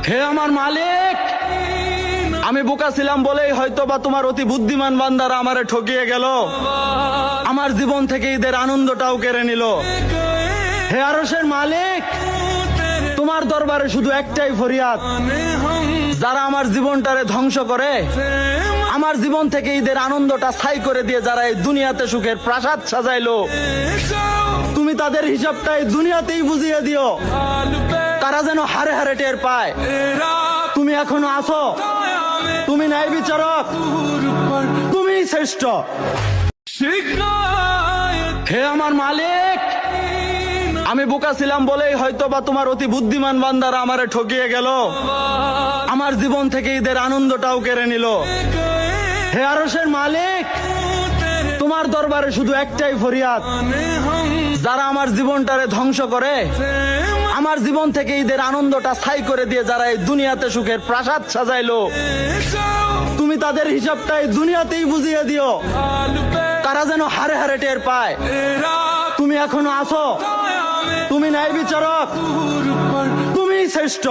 হে আমার মালিক, আমি বোকা ছিলাম বলেই হয়তো বা তোমার অতি বুদ্ধিমান বান্দারা আমারে ঠকিয়ে গেল, আমার জীবন থেকে ঈদের আনন্দটাও কেড়ে নিল। হে আরশের মালিক, তোমার দরবারে শুধু একটাই ফরিয়াদ, যারা আমার জীবনটারে ধ্বংস করে, আমার জীবন থেকে ঈদের আনন্দটা ছাই করে দিয়ে যারা এই দুনিয়াতে সুখের প্রাসাদ সাজাইলো, তুমি তাদের হিসাবটা এই দুনিয়াতেই বুঝিয়ে দিও, তারা যেন হারে হারে টের পায় তুমি এখনো আছো, তুমি ন্যায় বিচারক, তুমি শ্রেষ্ঠ। হে আমার মালিক, আমি বোকা ছিলাম বলেই হয়তো বা তোমার অতি বুদ্ধিমান বান্দারা আমারে ঠকিয়ে গেল, আমার জীবন থেকে ঈদের আনন্দটাও কেড়ে নিল। হে আরশের মালিক, তোমার দরবারে শুধু একটাই ফরিয়াদ, যারা আমার জীবনটারে ধ্বংস করে, আমার জীবন থেকে ঈদের আনন্দটা ছাই করে দিয়ে যারা এই দুনিয়াতে সুখের প্রাসাদ সাজাইলো, তুমি তাদের হিসাবটা এই দুনিয়াতেই বুঝিয়ে দিও, তারা যেন হারে হারে টের পায় তুমি এখনো আছো, তুমি ন্যায় বিচারক, তুমি শ্রেষ্ঠ।